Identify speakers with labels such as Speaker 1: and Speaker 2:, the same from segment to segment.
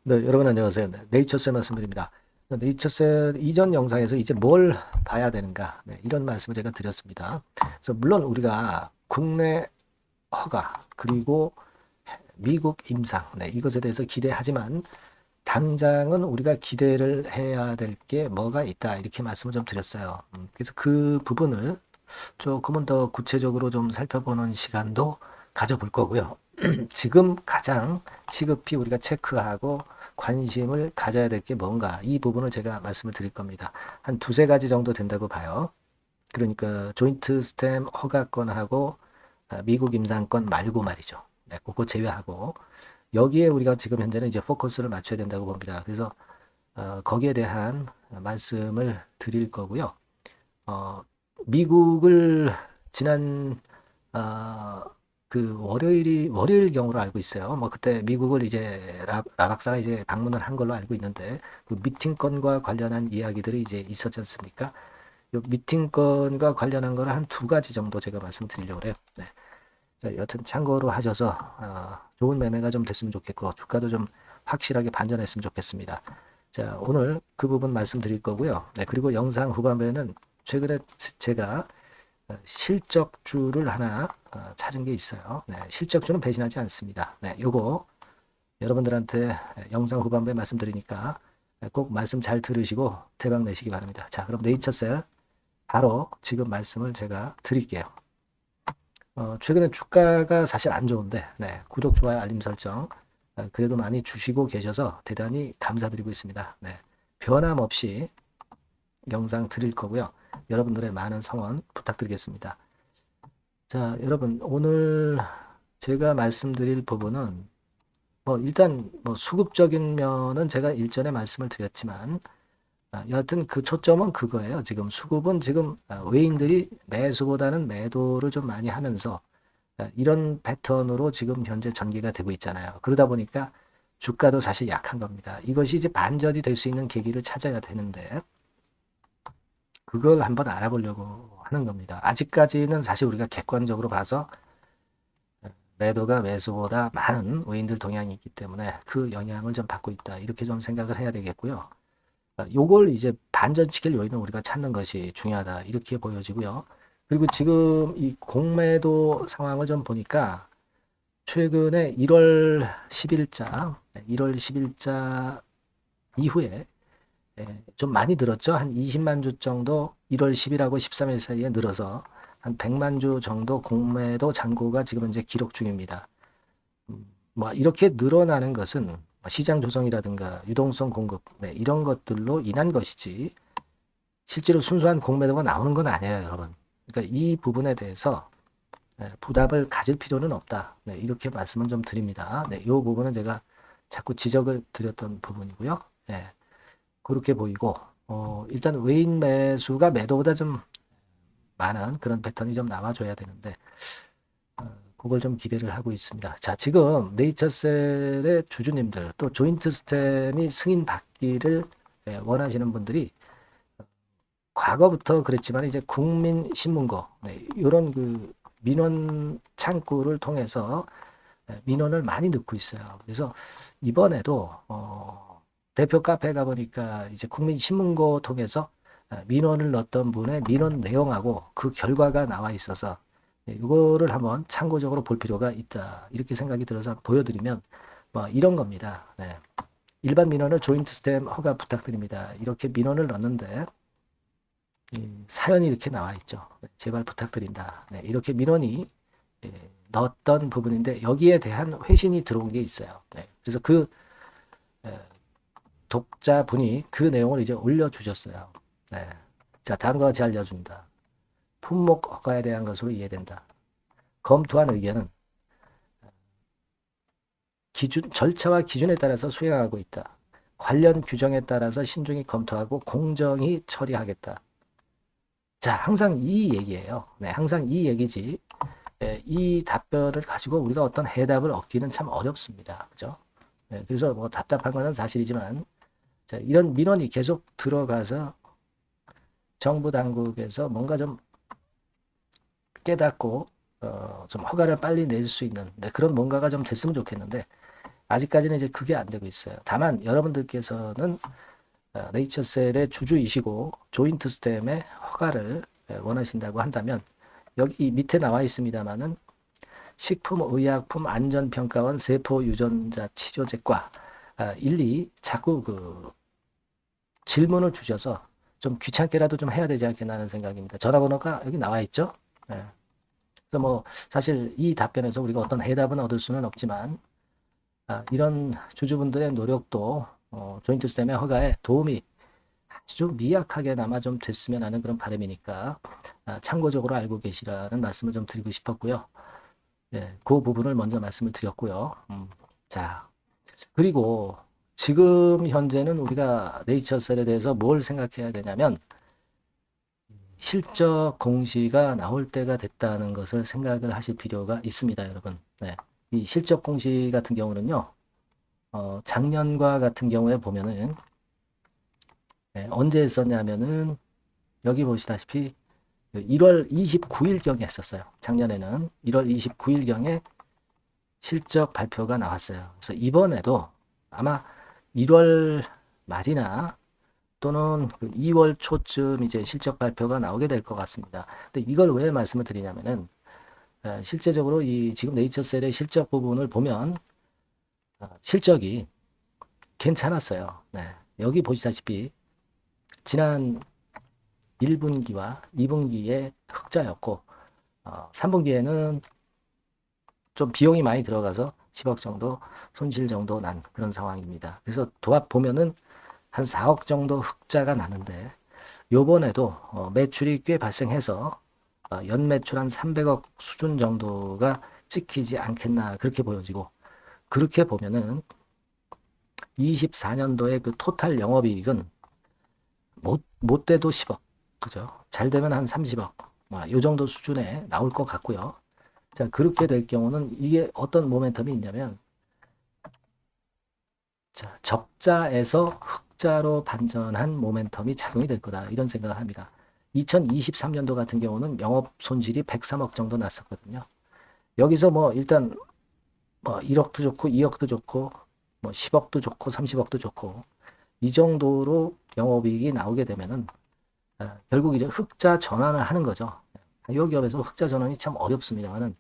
Speaker 1: 네, 여러분 안녕하세요. 네, 네이처셀 말씀드립니다. 네이처셀 이전 영상에서 이제 뭘 봐야 되는가, 네, 이런 말씀을 제가 드렸습니다. 그래서 물론 우리가 국내 허가 그리고 미국 임상, 네, 이것에 대해서 기대하지만 당장은 우리가 기대를 해야 될 게 뭐가 있다 이렇게 말씀을 좀 드렸어요. 그래서 그 부분을 조금은 더 구체적으로 좀 살펴보는 시간도 가져볼 거고요. 지금 가장 시급히 우리가 체크하고 관심을 가져야 될 게 뭔가 이 부분을 제가 말씀을 드릴 겁니다. 한 두세 가지 정도 된다고 봐요. 그러니까 조인트 스템 허가권하고 미국 임상권 말고 말이죠. 네, 그거 제외하고 여기에 우리가 지금 현재는 이제 포커스를 맞춰야 된다고 봅니다. 그래서 거기에 대한 말씀을 드릴 거고요. 어, 미국을 지난 어, 그 월요일 경우로 알고 있어요. 뭐 그때 미국을 이제 라 박사가 이제 방문을 한 걸로 알고 있는데 그 미팅건과 관련한 이야기들이 이제 있었지 않습니까? 요 미팅건과 관련한 거를 한 두 가지 정도 제가 말씀드리려고 그래요. 네. 자, 여튼 참고로 하셔서 좋은 매매가 좀 됐으면 좋겠고 주가도 좀 확실하게 반전했으면 좋겠습니다. 자, 오늘 그 부분 말씀드릴 거고요. 네, 그리고 영상 후반부에는 최근에 제가 실적주를 하나 찾은 게 있어요. 네, 실적주는 배신하지 않습니다. 네, 요거 여러분들한테 영상 후반부에 말씀드리니까 꼭 말씀 잘 들으시고 대박 내시기 바랍니다. 자, 그럼 네이처셀 바로 지금 말씀을 제가 드릴게요. 최근에 주가가 사실 안 좋은데, 네, 구독, 좋아요, 알림 설정 그래도 많이 주시고 계셔서 대단히 감사드리고 있습니다. 네, 변함없이 영상 드릴 거고요. 여러분들의 많은 성원 부탁드리겠습니다. 자, 여러분 오늘 제가 말씀드릴 부분은 뭐 일단 뭐 수급적인 면은 제가 일전에 말씀을 드렸지만 여하튼 그 초점은 그거예요. 지금 수급은 지금 외인들이 매수보다는 매도를 좀 많이 하면서 이런 패턴으로 지금 현재 전개가 되고 있잖아요. 그러다 보니까 주가도 사실 약한 겁니다. 이것이 이제 반전이 될 수 있는 계기를 찾아야 되는데 그걸 한번 알아보려고 하는 겁니다. 아직까지는 사실 우리가 객관적으로 봐서 매도가 매수보다 많은 외인들 동향이 있기 때문에 그 영향을 좀 받고 있다. 이렇게 좀 생각을 해야 되겠고요. 요걸 이제 반전시킬 요인을 우리가 찾는 것이 중요하다. 이렇게 보여지고요. 그리고 지금 이 공매도 상황을 좀 보니까 최근에 1월 10일자, 1월 10일자 이후에 좀 많이 늘었죠. 한 20만 주 정도 1월 10일하고 13일 사이에 늘어서 한 100만 주 정도 공매도 잔고가 지금 현재 기록 중입니다. 뭐 이렇게 늘어나는 것은 시장 조정이라든가 유동성 공급 네, 이런 것들로 인한 것이지 실제로 순수한 공매도가 나오는 건 아니에요, 여러분. 그러니까 이 부분에 대해서 부담을 가질 필요는 없다. 네, 이렇게 말씀을 좀 드립니다. 네, 이 부분은 제가 자꾸 지적을 드렸던 부분이고요. 네, 그렇게 보이고 일단 외인 매수가 매도보다 좀 많은 그런 패턴이 좀 나와줘야 되는데 그걸 좀 기대를 하고 있습니다. 자, 지금 네이처셀의 주주님들 또 조인트 스템이 승인 받기를 원하시는 분들이 과거부터 그랬지만 이제 국민신문고 네, 이런 그 민원 창구를 통해서 민원을 많이 넣고 있어요. 그래서 이번에도 대표 카페에 가보니까 이제 국민신문고 통해서 민원을 넣었던 분의 민원 내용하고 그 결과가 나와 있어서 이거를 한번 참고적으로 볼 필요가 있다. 이렇게 생각이 들어서 보여드리면 뭐 이런 겁니다. 네. 일반 민원을 조인트 스템 허가 부탁드립니다. 이렇게 민원을 넣는데 사연이 이렇게 나와 있죠. 네, 제발 부탁드린다. 네, 이렇게 민원이 넣었던 부분인데 여기에 대한 회신이 들어온 게 있어요. 네, 그래서 그 독자분이 그 내용을 이제 올려주셨어요. 네. 자, 다음과 같이 알려준다. 품목 허가에 대한 것으로 이해된다. 검토한 의견은 절차와 기준에 따라서 수행하고 있다. 관련 규정에 따라서 신중히 검토하고 공정히 처리하겠다. 자, 항상 이 얘기예요. 네, 항상 이 얘기지. 이 답변을 가지고 우리가 어떤 해답을 얻기는 참 어렵습니다. 그죠? 그래서 뭐 답답한 거는 사실이지만 자, 이런 민원이 계속 들어가서 정부 당국에서 뭔가 좀 깨닫고 좀 허가를 빨리 낼 수 있는 그런 뭔가가 좀 됐으면 좋겠는데 아직까지는 이제 그게 안 되고 있어요. 다만 여러분들께서는 네이처셀의 주주이시고 조인트 스템의 허가를 원하신다고 한다면 여기 밑에 나와 있습니다만은 식품의약품 안전평가원 세포 유전자 치료제과 일일이 자꾸 그 질문을 주셔서 좀 귀찮게라도 좀 해야 되지 않겠나 하는 생각입니다. 전화번호가 여기 나와 있죠. 네. 그래서 뭐 사실 이 답변에서 우리가 어떤 해답은 얻을 수는 없지만 이런 주주분들의 노력도 조인트 스템의 허가에 도움이 아주 미약하게나마 좀 됐으면 하는 그런 바람이니까 참고적으로 알고 계시라는 말씀을 좀 드리고 싶었고요. 예, 그 부분을 먼저 말씀을 드렸고요. 자, 그리고 지금 현재는 우리가 네이처셀에 대해서 뭘 생각해야 되냐면 실적 공시가 나올 때가 됐다는 것을 생각을 하실 필요가 있습니다, 여러분. 네. 이 실적 공시 같은 경우는요, 작년과 같은 경우에 보면은 언제 했었냐면은 여기 보시다시피 1월 29일경에 했었어요. 작년에는 1월 29일경에 실적 발표가 나왔어요. 그래서 이번에도 아마 1월 말이나 또는 그 2월 초쯤 이제 실적 발표가 나오게 될 것 같습니다. 근데 이걸 왜 말씀을 드리냐면은 실제적으로 이 지금 네이처셀의 실적 부분을 보면 실적이 괜찮았어요. 네. 여기 보시다시피 지난 1분기와 2분기에 흑자였고 3분기에는 좀 비용이 많이 들어가서 10억 정도 손실 정도 난 그런 상황입니다. 그래서 도합 보면은 한 4억 정도 흑자가 나는데 요번에도 매출이 꽤 발생해서 연매출 한 300억 수준 정도가 찍히지 않겠나 그렇게 보여지고 그렇게 보면은 24년도에 그 토탈 영업이익은 못 돼도 10억 그죠? 잘 되면 한 30억 요 정도 수준에 나올 것 같고요. 자, 그렇게 될 경우는 이게 어떤 모멘텀이 있냐면 자, 적자에서 흑자로 반전한 모멘텀이 작용이 될 거다. 이런 생각을 합니다. 2023년도 같은 경우는 영업 손실이 103억 정도 났었거든요. 여기서 뭐 일단 뭐 1억도 좋고 2억도 좋고 뭐 10억도 좋고 30억도 좋고 이 정도로 영업이익이 나오게 되면은 결국 이제 흑자 전환을 하는 거죠. 기업에서 흑자 전환이 참 어렵습니다만은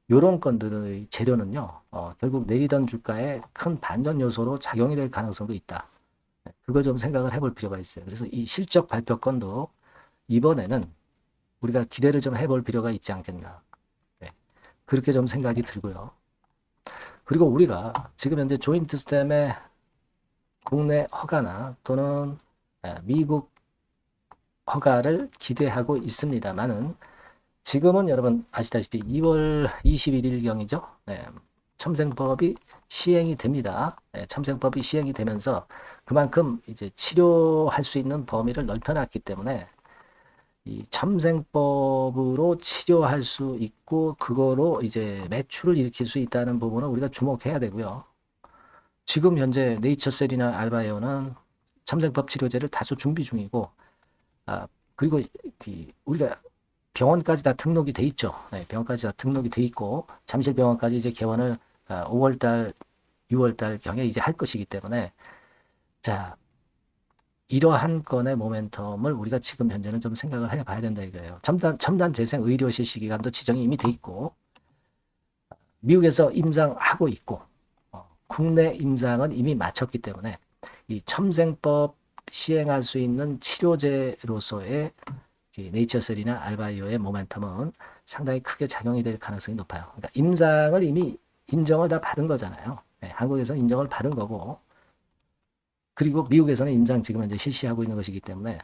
Speaker 1: 요런 건들의 재료는요, 결국 내리던 주가에 큰 반전 요소로 작용이 될 가능성도 있다. 그걸 좀 생각을 해볼 필요가 있어요. 그래서 이 실적 발표 건도 이번에는 우리가 기대를 좀 해볼 필요가 있지 않겠나. 네, 그렇게 좀 생각이 들고요. 그리고 우리가 지금 현재 조인트 스템의 국내 허가나 또는 미국 허가를 기대하고 있습니다만은 지금은 여러분 아시다시피 2월 21일경이죠. 네, 첨생법이 시행이 됩니다. 네, 첨생법이 시행이 되면서 그만큼 이제 치료할 수 있는 범위를 넓혀놨기 때문에 이 첨생법으로 치료할 수 있고 그거로 이제 매출을 일으킬 수 있다는 부분을 우리가 주목해야 되고요. 지금 현재 네이처셀이나 알바이오는 첨생법 치료제를 다수 준비 중이고 그리고 우리가 병원까지 다 등록이 돼 있죠. 네, 병원까지 다 등록이 돼 있고 잠실병원까지 이제 개원을 5월달, 6월달 경에 이제 할 것이기 때문에 자 이러한 건의 모멘텀을 우리가 지금 현재는 좀 생각을 해봐야 된다 이거예요. 첨단 재생 의료 실시 기간도 지정이 이미 돼 있고 미국에서 임상하고 있고 국내 임상은 이미 마쳤기 때문에 이 첨생법 시행할 수 있는 치료제로서의 네이처셀이나 알바이오의 모멘텀은 상당히 크게 작용이 될 가능성이 높아요. 그러니까 임상을 이미 인정을 다 받은 거잖아요. 네, 한국에서는 인정을 받은 거고 그리고 미국에서는 임상 지금 현재 실시하고 있는 것이기 때문에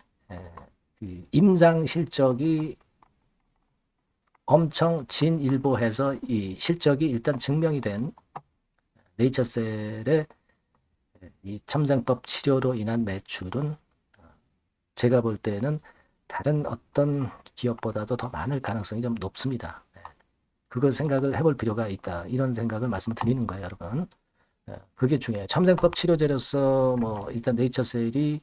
Speaker 1: 그 임상 실적이 엄청 진일보해서 이 실적이 일단 증명이 된 네이처셀의 이 첨생법 치료로 인한 매출은 제가 볼 때는 다른 어떤 기업보다도 더 많을 가능성이 좀 높습니다. 그걸 생각을 해볼 필요가 있다. 이런 생각을 말씀드리는 거예요, 여러분. 그게 중요해요. 첨생법 치료제로서 뭐 일단 네이처셀이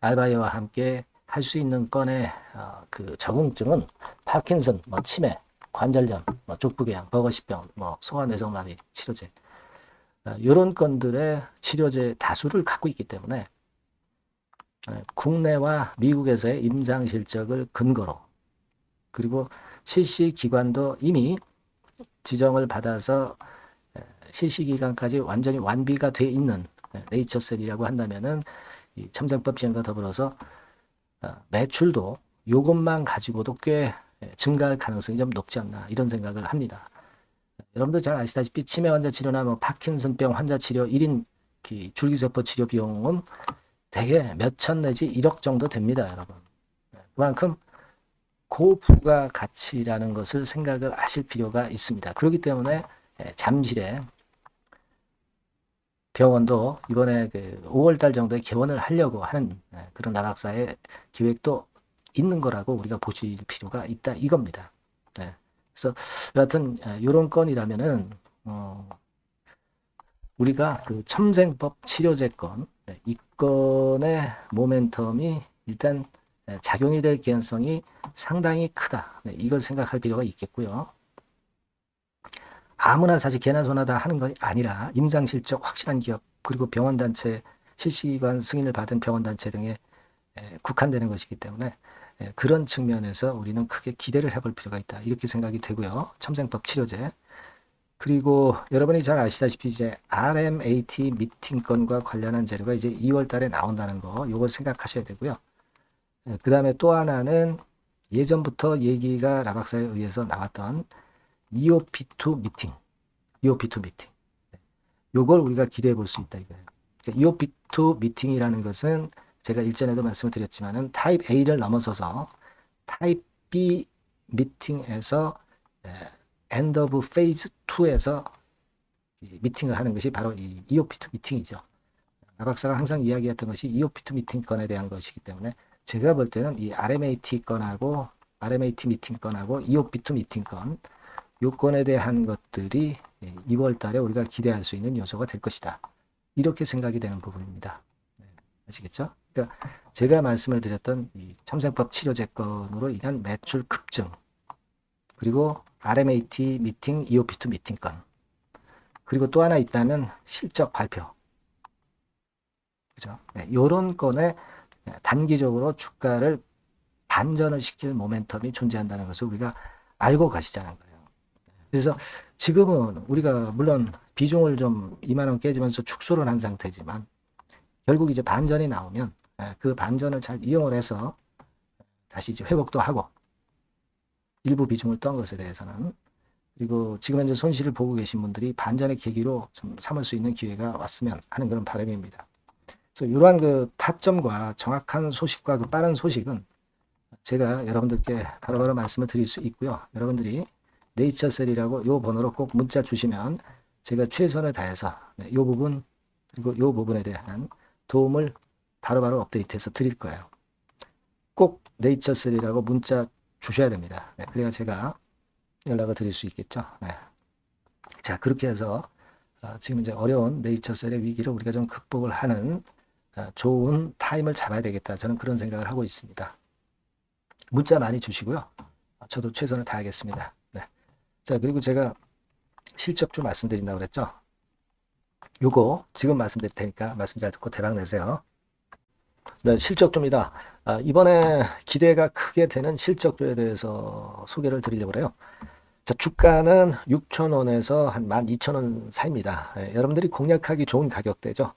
Speaker 1: 알바이오와 함께 할 수 있는 건의 그 적응증은 파킨슨, 뭐 치매, 관절염, 뭐 족부궤양, 버거시병, 뭐 소아뇌성마비 치료제. 이런 건들의 치료제 다수를 갖고 있기 때문에 국내와 미국에서의 임상 실적을 근거로 그리고 실시 기관도 이미 지정을 받아서 실시 기간까지 완전히 완비가 돼 있는 네이처셀이라고 한다면은 이 첨정법 지원과 더불어서 매출도 이것만 가지고도 꽤 증가할 가능성이 좀 높지 않나 이런 생각을 합니다. 여러분들 잘 아시다시피 치매 환자 치료나 뭐 파킨슨병 환자 치료 1인 줄기세포 치료 비용은 대개 몇천 내지 1억 정도 됩니다, 여러분. 그만큼 고부가 가치라는 것을 생각을 하실 필요가 있습니다. 그렇기 때문에 잠실에 병원도 이번에 5월달 정도에 개원을 하려고 하는 그런 나락사의 기획도 있는 거라고 우리가 보실 필요가 있다 이겁니다. 그래서 여하튼 이런 건이라면은 우리가 그 첨생법 치료제 건, 이 건의 모멘텀이 일단 작용이 될 개연성이 상당히 크다. 이걸 생각할 필요가 있겠고요. 아무나 사실 개나 소나 다 하는 건 아니라 임상실적 확실한 기업 그리고 병원단체 실시기관 승인을 받은 병원단체 등에 국한되는 것이기 때문에 그런 측면에서 우리는 크게 기대를 해볼 필요가 있다. 이렇게 생각이 되고요. 첨생법 치료제. 그리고 여러분이 잘 아시다시피 이제 RMAT 미팅건과 관련한 자료가 이제 2월 달에 나온다는 거, 요걸 생각하셔야 되고요. 그 다음에 또 하나는 예전부터 얘기가 라박사에 의해서 나왔던 EOP2 미팅. EOP2 미팅. 요걸 우리가 기대해 볼 수 있다 이거예요. 그러니까 EOP2 미팅이라는 것은 제가 일전에도 말씀을 드렸지만은 타입 A를 넘어서서 타입 B 미팅에서 엔드 오브 페이즈 2에서 미팅을 하는 것이 바로 이 EOP2 미팅이죠. 박사가 항상 이야기했던 것이 EOP2 미팅 건에 대한 것이기 때문에 제가 볼 때는 이 RMAT 건하고 RMAT 미팅 건하고 EOP2 미팅 건 요건에 대한 것들이 2월 달에 우리가 기대할 수 있는 요소가 될 것이다. 이렇게 생각이 되는 부분입니다. 아시겠죠? 그러니까 제가 말씀을 드렸던 이 첨생법 치료제 건으로 인한 매출 급증 그리고 RMAT 미팅, EOP2 미팅 건 그리고 또 하나 있다면 실적 발표 그죠? 이런 건에 단기적으로 주가를 반전을 시킬 모멘텀이 존재한다는 것을 우리가 알고 가시자는 거예요. 그래서 지금은 우리가 물론 비중을 좀 2만 원 깨지면서 축소를 한 상태지만 결국 이제 반전이 나오면 그 반전을 잘 이용을 해서 다시 이제 회복도 하고 일부 비중을 떤 것에 대해서는 그리고 지금 현재 손실을 보고 계신 분들이 반전의 계기로 좀 삼을 수 있는 기회가 왔으면 하는 그런 바람입니다. 그래서 이러한 그 타점과 정확한 소식과 그 빠른 소식은 제가 여러분들께 바로바로 말씀을 드릴 수 있고요. 여러분들이 네이처셀이라고 요 번호로 꼭 문자 주시면 제가 최선을 다해서 이 부분 그리고 이 부분에 대한 도움을 바로바로 업데이트해서 드릴 거예요. 꼭 네이처셀이라고 문자 주셔야 됩니다. 그래야 제가 연락을 드릴 수 있겠죠. 자, 그렇게 해서 지금 이제 어려운 네이처셀의 위기를 우리가 좀 극복을 하는 좋은 타임을 잡아야 되겠다. 저는 그런 생각을 하고 있습니다. 문자 많이 주시고요. 저도 최선을 다하겠습니다. 자, 그리고 제가 실적 좀 말씀드린다고 그랬죠. 요거 지금 말씀드릴 테니까 말씀 잘 듣고 대박 내세요. 네, 실적주입니다. 이번에 기대가 크게 되는 실적주에 대해서 소개를 드리려고 해요. 자, 주가는 6,000원에서 한 12,000원 사이입니다. 여러분들이 공략하기 좋은 가격대죠.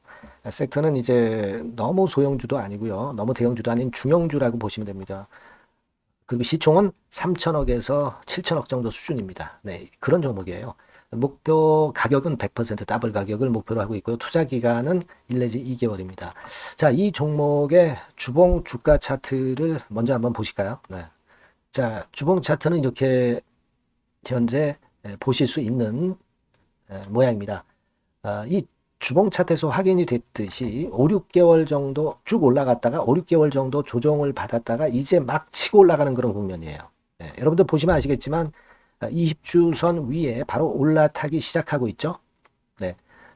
Speaker 1: 섹터는 이제 너무 소형주도 아니고요. 너무 대형주도 아닌 중형주라고 보시면 됩니다. 그리고 시총은 3천억에서 7천억 정도 수준입니다. 네, 그런 종목이에요. 목표 가격은 100% 더블 가격을 목표로 하고 있고요. 투자 기간은 1 내지 2개월입니다. 자, 이 종목의 주봉 주가 차트를 먼저 한번 보실까요? 네. 자, 주봉 차트는 이렇게 현재 보실 수 있는 모양입니다. 이 주봉 차트에서 확인이 됐듯이 5, 6개월 정도 쭉 올라갔다가 5, 6개월 정도 조정을 받았다가 이제 막 치고 올라가는 그런 국면이에요. 여러분들 보시면 아시겠지만 20주선 위에 바로 올라타기 시작하고 있죠. 네.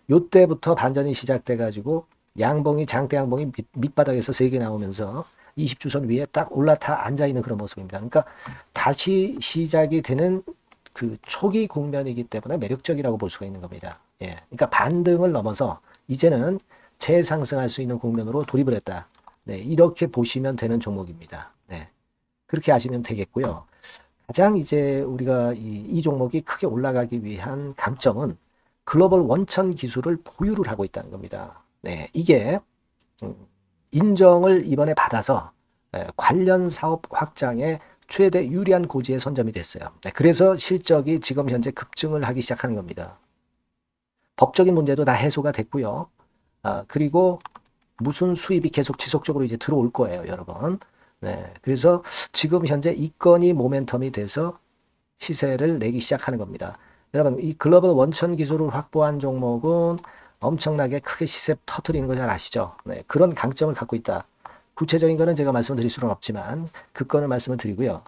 Speaker 1: 요때부터 반전이 시작돼 가지고 양봉이 장대 양봉이 밑바닥에서 3개 나오면서 20주선 위에 딱 올라타 앉아 있는 그런 모습입니다. 그러니까 다시 시작이 되는 그 초기 국면이기 때문에 매력적이라고 볼 수가 있는 겁니다. 예. 그러니까 반등을 넘어서 이제는 재상승할 수 있는 국면으로 돌입을 했다. 네. 이렇게 보시면 되는 종목입니다. 네. 그렇게 아시면 되겠고요. 가장 이제 우리가 이 종목이 크게 올라가기 위한 강점은 글로벌 원천 기술을 보유를 하고 있다는 겁니다. 네. 이게 인정을 이번에 받아서 관련 사업 확장에 최대 유리한 고지에 선점이 됐어요. 네, 그래서 실적이 지금 현재 급증을 하기 시작하는 겁니다. 법적인 문제도 다 해소가 됐고요. 그리고 무슨 수입이 계속 지속적으로 이제 들어올 거예요, 여러분. 네, 그래서 지금 현재 이 건이 모멘텀이 돼서 시세를 내기 시작하는 겁니다. 여러분, 이 글로벌 원천 기술을 확보한 종목은 엄청나게 크게 시세 터트리는 거 잘 아시죠? 네, 그런 강점을 갖고 있다. 구체적인 거는 제가 말씀을 드릴 수는 없지만 그 건을 말씀을 드리고요.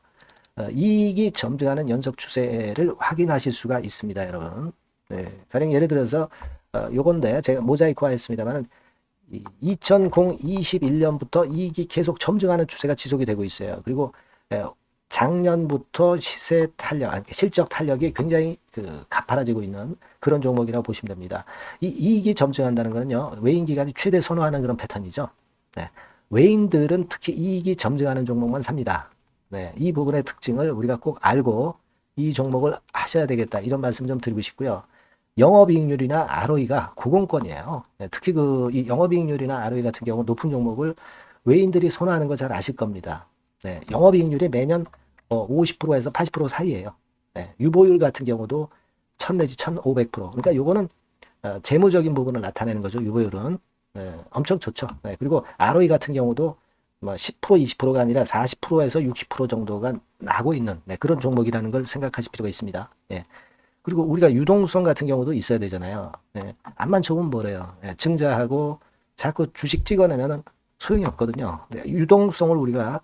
Speaker 1: 이익이 점증하는 연속 추세를 확인하실 수가 있습니다, 여러분. 네, 가령 예를 들어서 요건데 제가 모자이크화 했습니다만 2021년부터 이익이 계속 점증하는 추세가 지속이 되고 있어요. 그리고 작년부터 시세 탄력, 실적 탄력이 굉장히 가파라지고 있는 그런 종목이라고 보시면 됩니다. 이 이익이 점증한다는 거는요, 외인 기관이 최대 선호하는 그런 패턴이죠. 네. 외인들은 특히 이익이 점증하는 종목만 삽니다. 네. 이 부분의 특징을 우리가 꼭 알고 이 종목을 하셔야 되겠다. 이런 말씀 좀 드리고 싶고요. 영업이익률이나 ROE가 고공권이에요. 네. 특히 이 영업이익률이나 ROE 같은 경우 높은 종목을 외인들이 선호하는 거 잘 아실 겁니다. 네. 영업이익률이 매년 50%에서 80% 사이에요. 네. 유보율 같은 경우도 1000 내지 1500%. 그러니까 요거는 재무적인 부분을 나타내는 거죠. 유보율은. 네, 엄청 좋죠. 네, 그리고 ROE 같은 경우도 뭐 10% 20%가 아니라 40%에서 60% 정도가 나고 있는 그런 종목이라는 걸 생각하실 필요가 있습니다. 예. 그리고 우리가 유동성 같은 경우도 있어야 되잖아요. 예. 앞만 좋으면 뭐래요. 예. 증자하고 자꾸 주식 찍어내면 소용이 없거든요. 네, 유동성을 우리가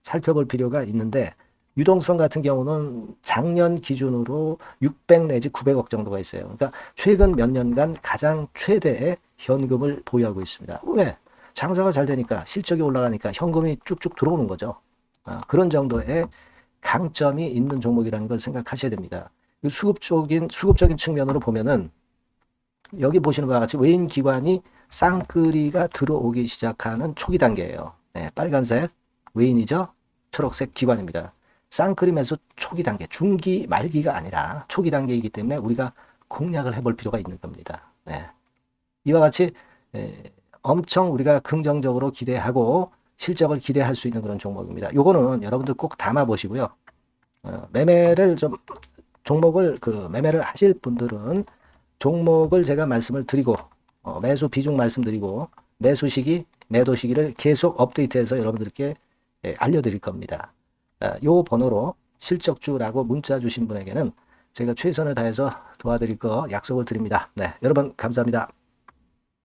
Speaker 1: 살펴볼 필요가 있는데 유동성 같은 경우는 작년 기준으로 600 내지 900억 정도가 있어요. 그러니까 최근 몇 년간 가장 최대의 현금을 보유하고 있습니다. 왜? 장사가 잘 되니까 실적이 올라가니까 현금이 쭉쭉 들어오는 거죠. 그런 정도의 강점이 있는 종목이라는 걸 생각하셔야 됩니다. 수급적인 측면으로 보면은 여기 보시는 바와 같이 외인 기관이 쌍끌이가 들어오기 시작하는 초기 단계예요. 네, 빨간색 외인이죠. 초록색 기관입니다. 쌍끌이 매수 초기 단계, 중기 말기가 아니라 초기 단계이기 때문에 우리가 공략을 해볼 필요가 있는 겁니다. 네. 이와 같이 엄청 우리가 긍정적으로 기대하고 실적을 기대할 수 있는 그런 종목입니다. 요거는 여러분들 꼭 담아 보시고요. 매매를 매매를 하실 분들은 종목을 제가 말씀을 드리고 매수 비중 말씀드리고 매수 시기, 매도 시기를 계속 업데이트해서 여러분들께 알려드릴 겁니다. 요 번호로 실적주라고 문자 주신 분에게는 제가 최선을 다해서 도와드릴 거 약속을 드립니다. 네, 여러분 감사합니다.